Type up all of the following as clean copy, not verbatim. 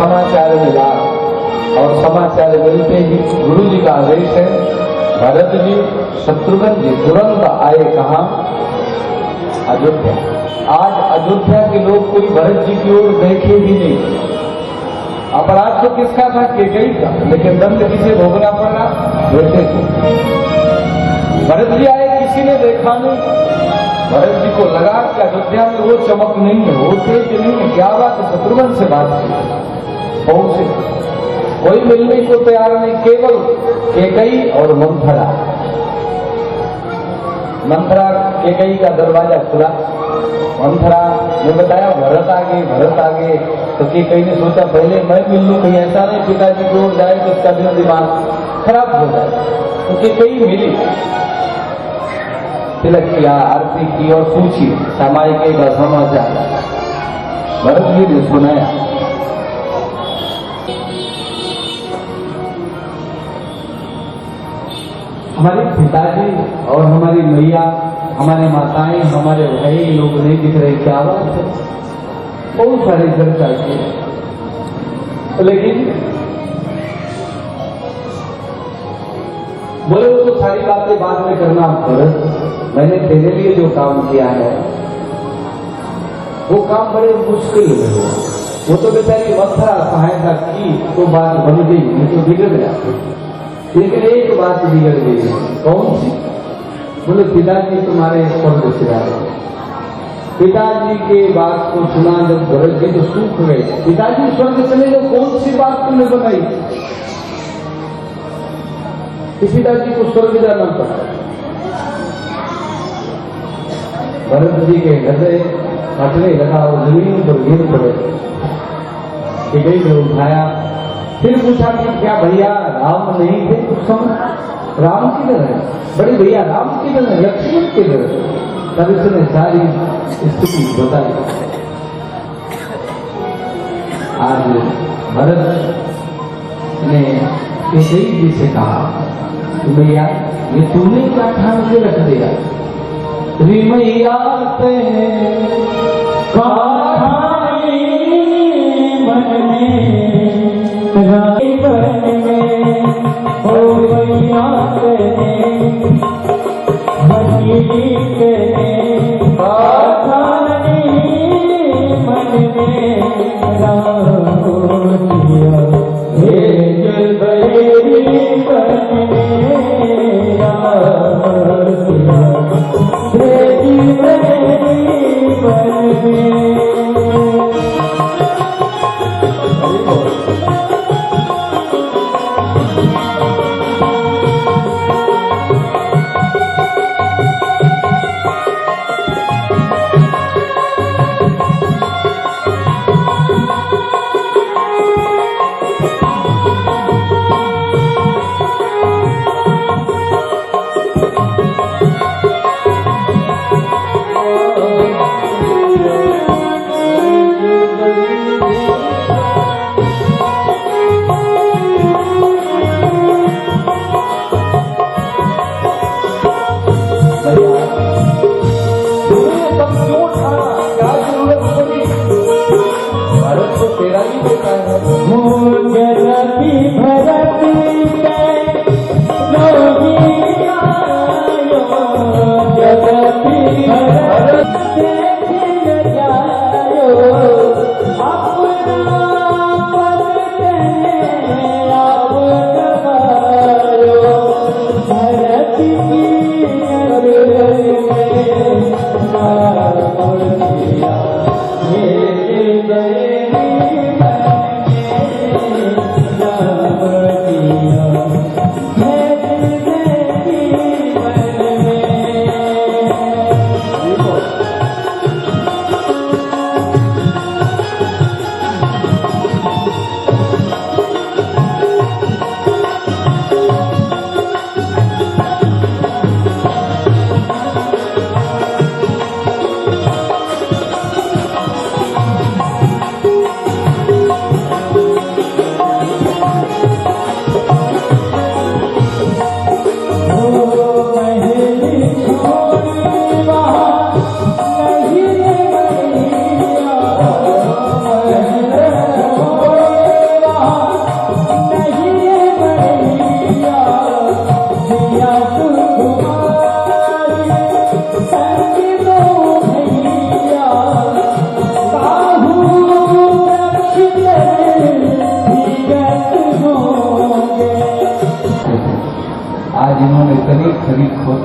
समाचार मिला और समाचार मिलते ही गुरु जी का आदेश है, भरत जी शत्रुघ्न जी तुरंत आए कहाँ? अयोध्या। आज अयोध्या के लोग कोई भरत जी की ओर देखे भी नहीं। अपराध तो किसका था? केकई का, लेकिन दंड किसे भोगना पड़ा? बेटे को। भरत जी आए, किसी ने देखा नहीं। भरत जी को लगा कि अयोध्या में वो चमक नहीं है, वो तेज नहीं है। क्या बात है? शत्रुघ्न से बात की, पहुंचे, कोई मिलने को तैयार नहीं, केवल केकई और मंथरा। मंथरा केकई का दरवाजा खुला, मंथरा ने बताया भरत आगे, भरत आगे। तो केकई ने सोचा पहले मैं मिल लूं, कहीं ऐसा नहीं पिताजी की ओर जाए तो उसका दिल दिमाग खराब हो जाए। तो केकई मिली, तिलक किया, आरती की और पूछी सामायिक का समाचार। भरत जी ने सुनाया। हमारे पिताजी और हमारी मैया, हमारे माताएं, हमारे भाई लोग नहीं दिख रहे, क्या बात है? बहुत सारी चर्चा की, लेकिन बोले वो तो सारी बातें बाद में करना। भरत, मैंने तेरे लिए जो काम किया है वो काम बड़े मुश्किल में हुआ। वो तो बेचारी मंथरा सहायता की तो बात बन गई, नहीं तो बिगड़ गया। लेकिन एक बात बिगड़ गई, कौन सी? बोले पिताजी तुम्हारे स्वर्ग से आए। पिताजी के बात को सुना जब भरत जी तो सूख गए। पिताजी स्वर्ग चले गए, कौन सी बात तुमने बताई? पिताजी को स्वर्ग जाना पड़ा। भरत जी के हृदय फटने लगा और जमीन पर गिर पड़े। केकई ने उठाया, फिर पूछा कि क्या भैया राम नहीं थे उस समय? राम किधर है? बड़े भैया राम किधर है? लक्ष्मण किधर है? तब इसने सारी स्थिति बताई। आज भरत ने केकई जी से कहा कि भैया ये तूने क्या ठान के रख दिया? रिमैया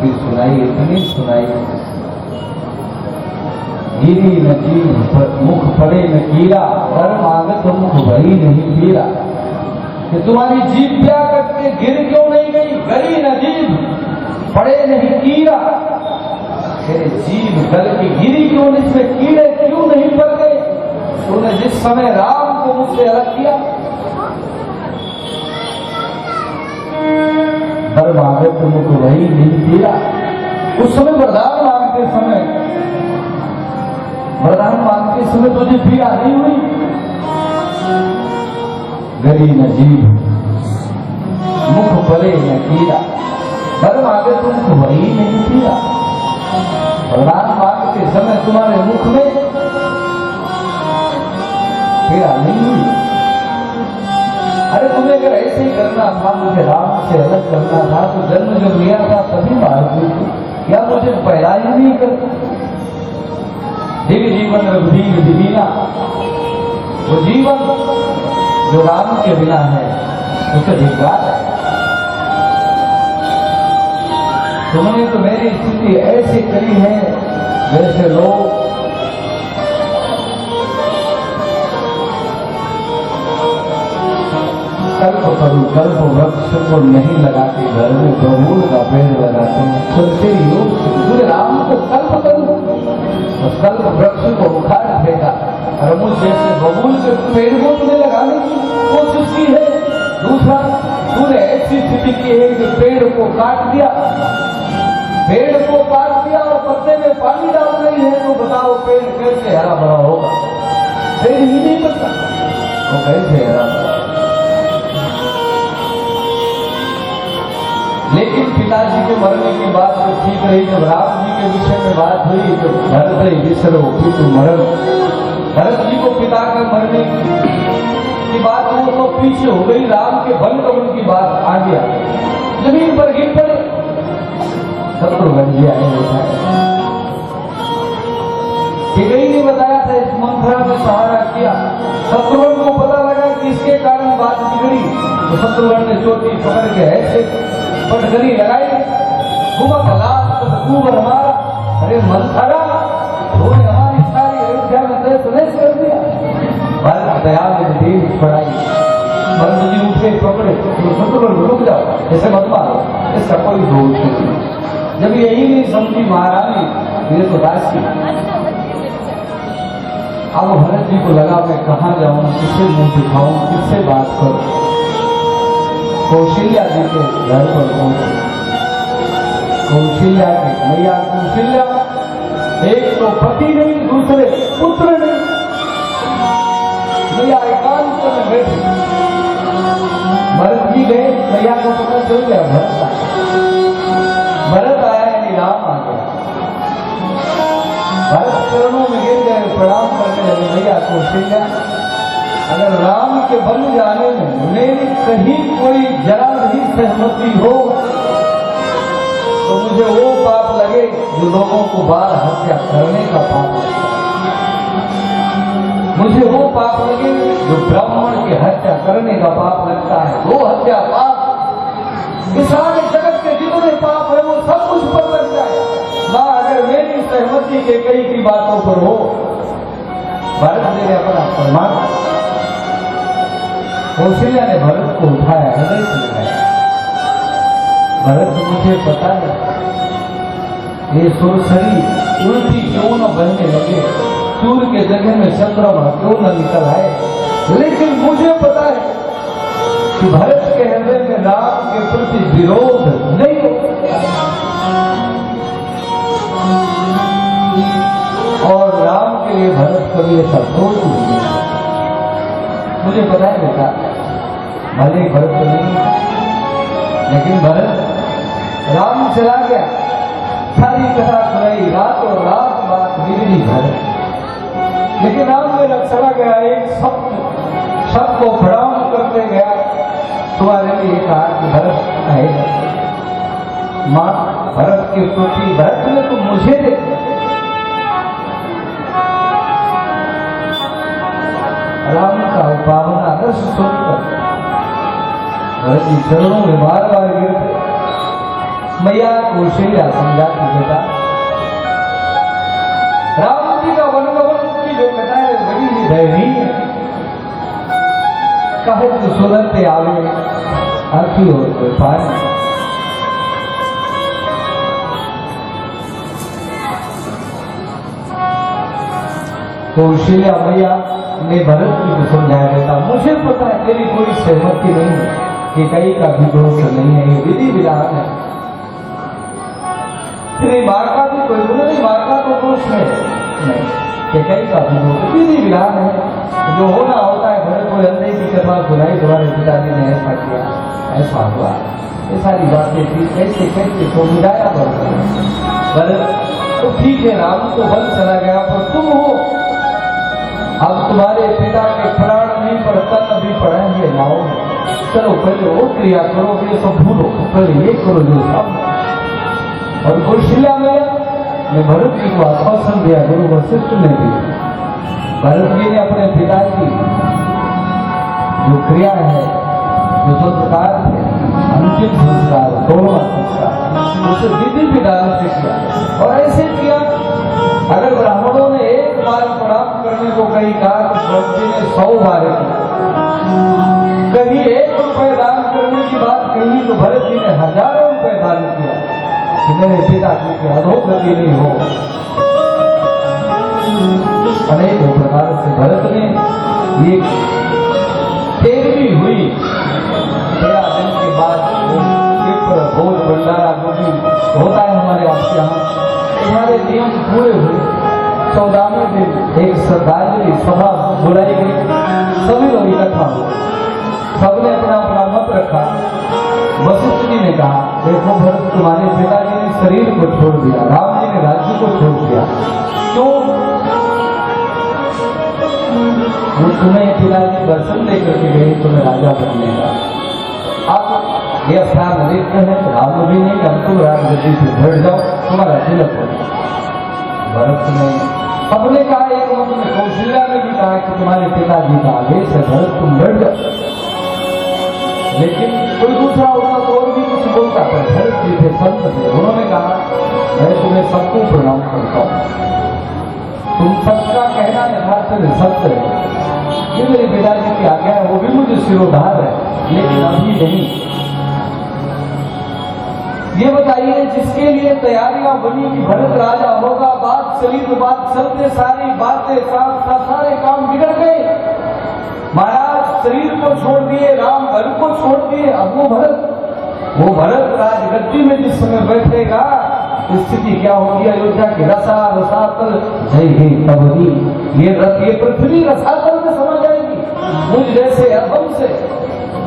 भी सुनाई, इतनी सुनाई, गिरी न जीभ मुख पड़े न कीड़ा, पर मांगत मुख भरी नहीं पीरा। कि तुम्हारी जीभ क्या करके गिर क्यों नहीं गई? गरी न जीभ पड़े नहीं कीड़ा, तेरे जीभ गल की गिरी क्यों नहीं, इसमें कीड़े क्यों नहीं पड़ गए? तूने जिस समय राम को मुझसे अलग किया, पर मांगत मुख वही नहीं पीरा। उस समय वरदान मांगते समय, वरदान मांगते समय तुझे पीड़ा नहीं हुई? गरी न जीभ मुख पड़े न कीड़ा, पर मांगे तुमको वही नहीं पीड़ा। वरदान मांगते समय तुम्हारे मुख में पीड़ा नहीं हुई। अरे तुम्हें अगर ऐसे ही करना था, मुझे राम से अलग करना था, तो जन्म जब लिया था तभी मार दी थी, या मुझे पैदा ही नहीं करता। दिव्य जीवन रघुवीर दिवीना, वो जीवन जो राम के बिना है उसे धिक्कार है। तुमने तो मेरी स्थिति ऐसी करी है जैसे लोग कल्प वृक्ष को नहीं लगाते, घर में बबूल का पेड़ लगाते हैं। तुलसी योग राम को कल्प करूं, उस कल्प वृक्ष को उखाड़ फेंका, और मुझ जैसे बबूल के पेड़ को तुम्हें लगाने की कोशिश की है। दूसरा, तूने ऐसी स्थिति की है कि पेड़ को काट दिया, पेड़ को काट दिया और पत्ते में पानी डाल रही है, तो बताओ पेड़ कैसे हरा भरा होगा? पेड़ ही नहीं बचता, वो कैसे हरा भरा? लेकिन पिताजी के मरने की बात तो ठीक रही। जब राम जी के विषय में बात हुई तो भरत विसरो पितु मरण, भरत जी को पिता के मरने की बात वो तो पीछे हो गई, राम के वन गमन की बात आ गया, जमीन पर गिर पड़े। शत्रुघ्न जी आए, गई ने बताया था, इस मंथरा में सहारा किया। शत्रुघ्न को पता लगा कि इसके कारण बात बिगड़ी, तो शत्रुघ्न ने चोटी पकड़ के ऐसे पटकनी लगाई, घुमक लाश कुबर मारा। अरे मंथरा, तूने हमारी सारी अयोध्या में तहस नहस कर दिया। भरत दयाल देव छुड़ाई, भरत जी उठे पकड़े, तो शत्रुघ्न रुक जाओ, ऐसे मत मारो, इसका कोई दोष नहीं। जब यही नहीं समझी महारानी, मेरे तो दासी। अब भरत जी को लगा मैं कहाँ जाऊं, किससे मुंह दिखाऊं, किससे बात करूं। कौशल्या जी के घर पर पहुंचे। कौशल्या के मैया कौशल्या, एक तो पति नहीं, दूसरे पुत्र नहीं, मैया एकांत में बैठी। भरत जी गए, मैया को पता चल गया भरत आया, भरत आया यानी राम आ गया। भरत चरणों में गिर गए, प्रणाम करने लगे। मैया कौशल्या, अगर राम के बन जाने में मेरी कहीं कोई जरा भी सहमति हो तो मुझे वो पाप लगे जो लोगों को बार हत्या करने का पाप लगता है। मुझे वो पाप लगे जो ब्राह्मण की हत्या करने का पाप लगता है। वो हत्या पाप, इस सारे जगत के जितने पाप है वो सब कुछ पर लग जाए ना, अगर मेरी सहमति के कई की बातों पर हो। भरत ने अपना फरमान, कौशल्या ने भरत को उठाया, हृदय से लगाया। भरत, मुझे पता है ये सुरसरी उल्टी क्यों न बनने लगे, सूर्य के जगह में चंद्रमा क्यों न निकल आए, लेकिन मुझे पता है कि भरत के हृदय में राम के प्रति विरोध नहीं हो, और राम के लिए भरत कभी ऐसा सोच नहीं। मुझे पता है बेटा, भले भरत तो नहीं, लेकिन भरत राम चला गया, सारी कथा सुनाई, रातों रात बात बिगड़ी भरत। लेकिन राम मेरा चला गया, एक शब्द को प्रणाम करते गया, तुम्हारे लिए कहा कि भरत आएगा। मां भरत के प्रति, भरत ने तो मुझे देखा, राम का पावन आदर्श सुनकर भरत जी चरणों में बार बार गिरते, मैया कौशल्या समझाती बेटा, राम जी का वनगमन की जो कथा है बड़ी ही दयनीय है। कहे तो सुनते आवे आखी और कोई पाए। कौशल्या मैया ने भरत जी को समझाया बेटा, मुझे पता है तेरी कोई सहमति नहीं है कि कई का भी दोष नहीं है, ये विधि विधान है। तेरी माँ का भी कोई गुण नहीं, माँ का तो दोष है नहीं, कि कई का भी दोष विधि विधान है। जो होना होता है, भरत को अंधे की कथा सुनाई, तुम्हारे पिताजी ने ऐसा किया, ऐसा हुआ, ये सारी बातें थी, कैसे कैसे तो बुझाया भरत। तो ठीक है, राम तो बन चला गया, पर तुम हो, अब तुम्हारे पिता के प्राण नहीं पर तन अभी पड़ेंगे नाव में। चलो पहले वो क्रिया करो, ये सब भूलो, पहले ये करो जो सब। और कौशल्या मैया ने भरत जी को आश्वासन दिया, गुरु वशिष्ठ ने भी। भरत जी ने अपने पिता की जो क्रिया है, जो संस्कार थे, अंतिम संस्कार, दोनों संस्कार, उसे विधि विधान से किया। और ऐसे किया, अगर ब्राह्मणों ने एक बार प्रणाम करने को कहीं कहा तो भरत जी ने 100 बार किया। कहीं 1 रुपये दान करने की बात कही तो भरत जी ने हजारों रुपये दान किया कि मेरे पिता जी की अधोगति नहीं हो। अनेकों प्रकार से भरत ने ये 13वीं हुई, 13 दिन के बाद भोज भंडारा जो भी होता है हमारे आपके यहाँ, हमारे नियम पूरे हुए। 14वें दिन एक श्रद्धांजलि सभा बुलाई गई, सभी लोग इकट्ठा हुए, सबने अपना अपना मत रखा। वशिष्ठ जी ने कहा, देखो भरत, तुम्हारे पिताजी ने शरीर को छोड़ दिया, राम जी ने राज्य को छोड़ दिया, क्यों? वो तुम्हें पिताजी दर्शन देकर के गए, तुम्हें राजा बनेगा। अब यह स्थान रिक्त है, राम भी नहीं, अब तुम राजगद्दी से बैठ जाओ, तुम्हारा तिलक हो। भरत ने सबने कहा, एक मत में कौशल्या ने भी कहा कि तुम्हारे पिताजी का आदेश है, भरत तुम बैठ जाओ। लेकिन कोई दूसरा होता तो और भी कुछ बोलता, पर भरत जी थे, संत थे, उन्होंने कहा मैं तुम्हें सबको प्रणाम करता हूँ, तुम सबका कहना यथार्थ में सत्य है, ये मेरे पिताजी की आज्ञा है, वो भी मुझे सिरोधार है, लेकिन अभी नहीं। ये बताइए, जिसके लिए तैयारियां बनी कि भरत राजा होगा, बात चली तो बात चलते सारी बातें सारे काम बिगड़ गए। महाराज शरीर को छोड़ दिए, राम घर को छोड़ दिए, अब वो भरत राजगद्दी में जिस समय बैठेगा, स्थिति क्या होगी? अयोध्या की रसातल जय हे तबनी, ये पृथ्वी रसातल में समा जाएगी। मुझ जैसे अधम से,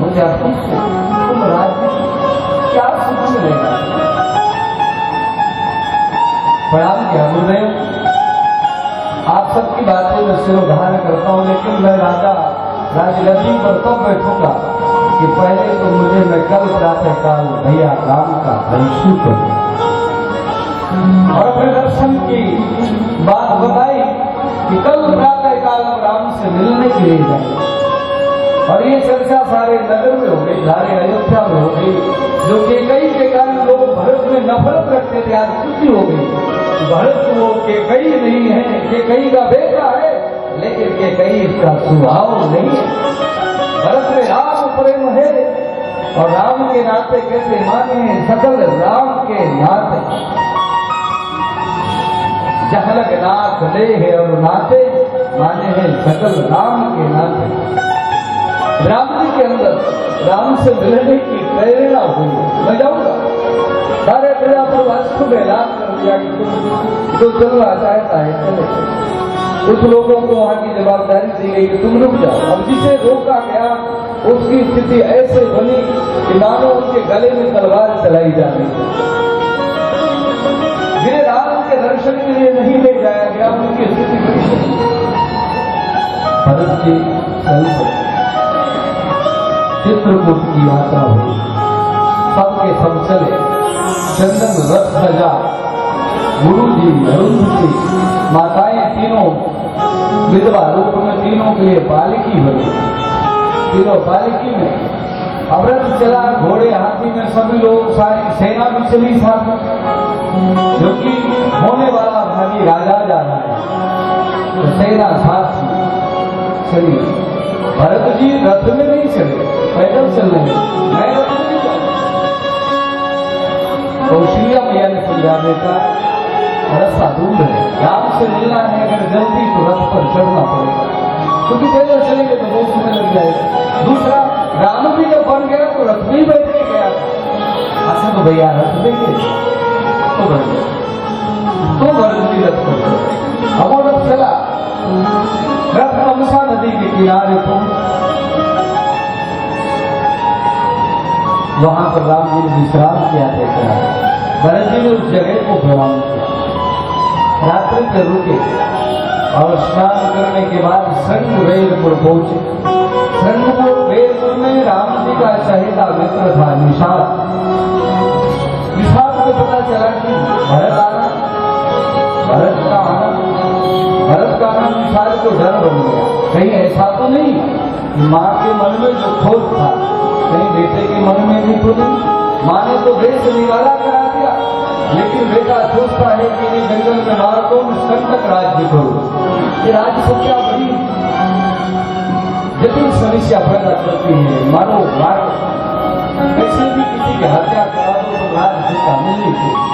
मुझे अधम से तुम राज्य क्या सुख मिलेगा? प्रणाम किया गुरुदेव, आप सबकी बातें मैं सिरोधार्य करता हूँ, लेकिन मैं राजगद्दी पर तब बैठूंगा कि पहले तो मुझे मैं कल प्रातः काल भैया राम का दर्शन करूं। और अपने दर्शन की बात बताई कि कल प्रातः काल राम से मिलने के लिए जाए। और ये चर्चा सारे नगर में हो गई, सारे अयोध्या में हो गई। जो केकई के कारण लोग भरत में नफरत रखते थे, आज खुशी हो गई। भरत वो केकई नहीं है, केकई का बेटा है, लेकिन केकई इसका स्वभाव नहीं है। भरत में राम प्रेम है, और राम के नाते कैसे माने, सकल राम के नाते। जहलक नाथ ले है और नाते माने हैं सकल राम के नाते। राम जी के अंदर राम से मिलने की प्रेरणा हुई, मैं जाऊंगा। सारे प्रजा प्रवासियों में ऐलान कर दिया कि तुम जो चलना चाहता है चले। कुछ लोगों को वहां की जवाबदारी दी गई कि तुम रुक जाओ। अब जिसे रोका गया उसकी स्थिति ऐसे बनी कि मानो उनके गले में तलवार चलाई जा रही है। जिन्हें राम के दर्शन के लिए नहीं ले जाया गया, उनकी स्थिति बनी। भरत जी चल पड़े, चित्रकूट की यात्रा हुई, सबके सब चले, चंदन रथ सजा, गुरु जी, अरुंधति, माताएं तीनों विधवा रूप में, तीनों के लिए पालकी बनी। तीनों पालकी में अवरत चला, घोड़े हाथी में सभी लोग, सारी सेना भी चली साथ, क्योंकि होने वाला भागी राजा जा रहा है, तो सेना साथ चली। भरत जी रथ में नहीं चले, पैदल चल रहे हैं, मैं रथ में नहीं चल। कौशल्या मैया ने समझा देता रास्ता दूर है, राम से मिलना है अगर जल्दी तो रथ पर चढ़ना पड़ेगा, क्योंकि पैदल चलेंगे तो बहुत समय लग जाएगा। दूसरा, राम भी जब बन गया तो रथ में ही बैठ के गया था, ऐसा तो भैया रथ में गए तो भरत जी रथ पर चले। अब वो रथ चला, रथ तमसा नदी के किनारे पहुंच, वहां पर राम जी ने विश्राम किया देखा। भरत जी ने उस जगह को प्रणाम किया, रात्रि में रुके और स्नान करने के बाद शृंगवेरपुर पहुंचे। शृंगवेरपुर में राम जी का सहेता मित्र था निषाद। निषाद को पता चला कि भरत आना, भरत का आना निषाद को डर बन गया। कहीं ऐसा तो नहीं कि माँ के मन में जो खोज था कहीं बेटे के मन में भी तो नहीं। माँ ने तो देश निवाला करा दिया, लेकिन बेटा सोचता है कि ये जंगल में मार को संकट राज्य करो। ये राज्य सब क्या बड़ी जटिल समस्या पैदा करती है। मारो मारो, कैसे भी किसी की हत्या करा दो तो राज्य का मिलनी चाहिए।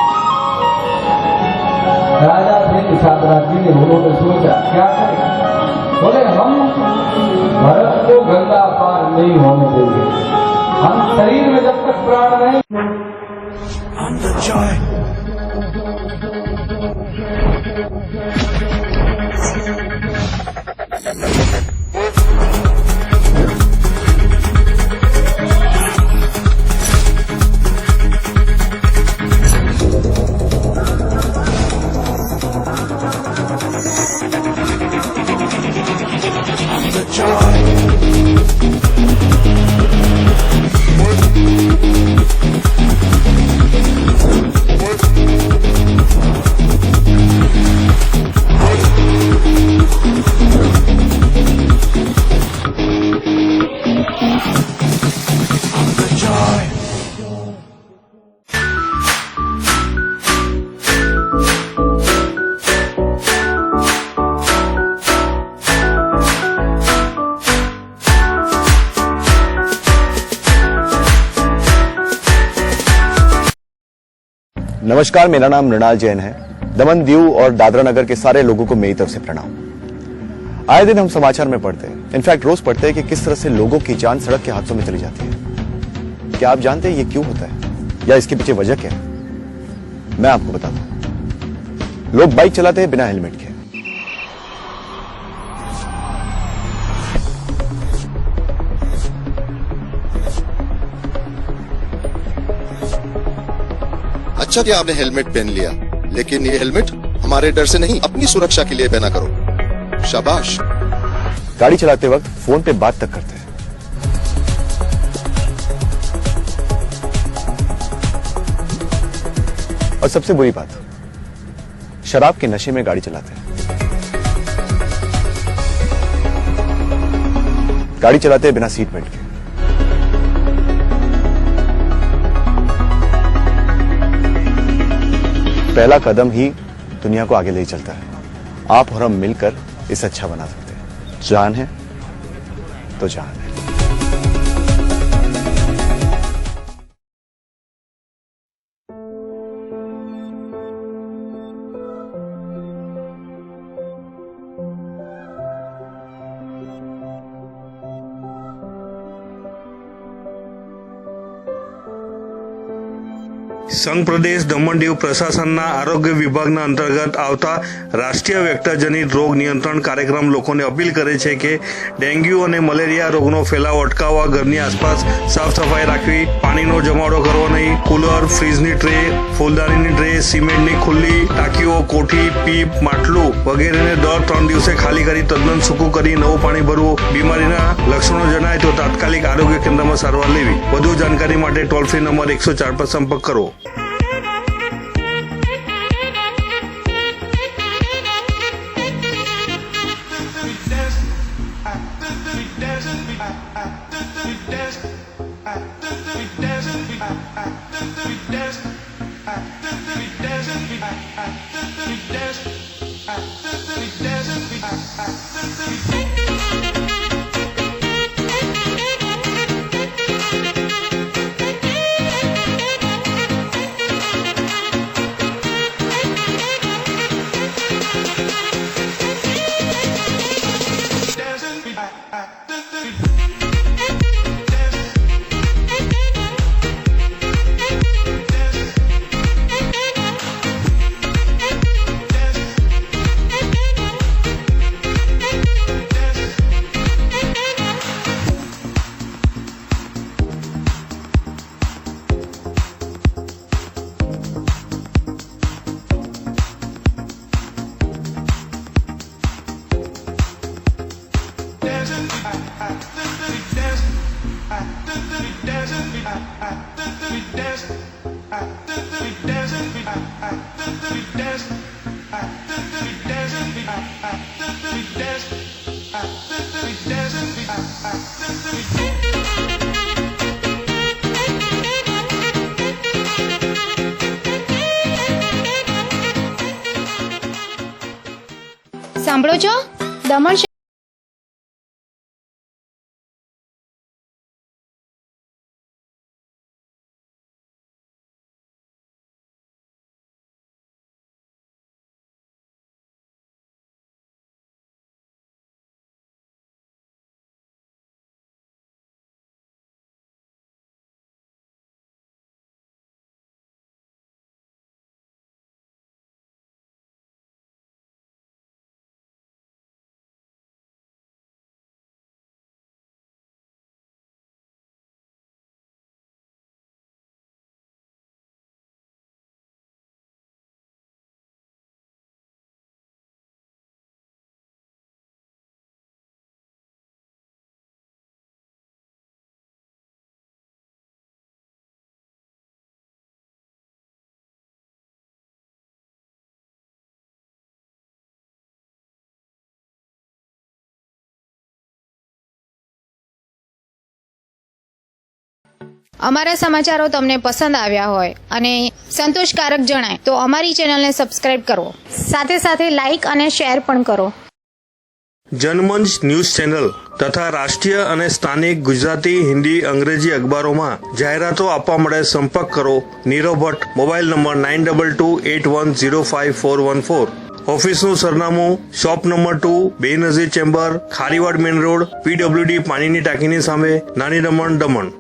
राजा थे निषाद राज्य ने, उन्होंने सोचा क्या करें। बोले हम भरत को गंगा पार नहीं होने देंगे, हम शरीर में जब तक प्राण नहीं। नमस्कार, मेरा नाम मृणाल जैन है। दमन, दीव और दादरा नगर के सारे लोगों को मेरी तरफ से प्रणाम। आए दिन हम समाचार में पढ़ते हैं, इनफैक्ट रोज पढ़ते हैं कि किस तरह से लोगों की जान सड़क के हादसों में चली जाती है। क्या आप जानते हैं ये क्यों होता है या इसके पीछे वजह क्या है? मैं आपको बताता हूं। लोग बाइक चलाते हैं बिना हेलमेट के, अच्छा कि आपने हेलमेट पहन लिया, लेकिन ये हेलमेट हमारे डर से नहीं, अपनी सुरक्षा के लिए पहना करो। शाबाश। गाड़ी चलाते वक्त फोन पे बात तक करते हैं। और सबसे बुरी बात, शराब के नशे में गाड़ी चलाते हैं। गाड़ी चलाते हैं बिना सीट बेल्ट के। पहला कदम ही दुनिया को आगे ले चलता है। आप और हम मिलकर इसे अच्छा बना सकते हैं। जान है तो जान है। સંઘ પ્રદેશ દમણ દીવ પ્રશાસનના આરોગ્ય વિભાગના અંતર્ગત આવતા રાષ્ટ્રીય વેક્ટરજનિત રોગ નિયંત્રણ કાર્યક્રમ લોકોને અપીલ કરે છે કે ડેન્ગ્યુ અને મલેરિયા રોગનો ફેલાવો અટકાવવા ઘરની આસપાસ સાફ સફાઈ રાખવી, પાણીનો જમાવડો કરવો નહીં, કુલર, ફ્રીજની ટ્રે, ફૂલદાનીની ટ્રે, સિમેન્ટની ખુલ્લી ટાંકીઓ, કોઠી, પીપ, માટલું વગેરેને દર 3 દિવસે ખાલી કરી તદ્દન સૂકું કરી નવું પાણી ભરવું, બીમારીના લક્ષણો જણાય તો તાત્કાલિક આરોગ્ય કેન્દ્રમાં સારવાર લેવી। વધુ જાણકારી માટે ટોલ ફ્રી નંબર 104 પર સંપર્ક કરો। I સાંભળો છો દમણ અમારા સમાચારો તમને પસંદ આવ્યા હોય અને સંતોષકારક જણાય તો અમારી ચેનલને સબસ્ક્રાઇબ કરો, સાથે સાથે લાઇક અને શેર પણ કરો. જનમંચ ન્યૂઝ ચેનલ તથા રાષ્ટ્રીય અને સ્થાનિક ગુજરાતી, હિન્દી, અંગ્રેજી અખબારોમાં જાહેરાતો આપવા માટે સંપર્ક કરો નીરવ ભટ્ટ, મોબાઈલ નંબર 9228105414. ઓફિસનું સરનામું shop number 2, Benazir chamber, Kharivad main road, PWD પાણીની ટાંકીની સામે, નાની દમણ, દમણ.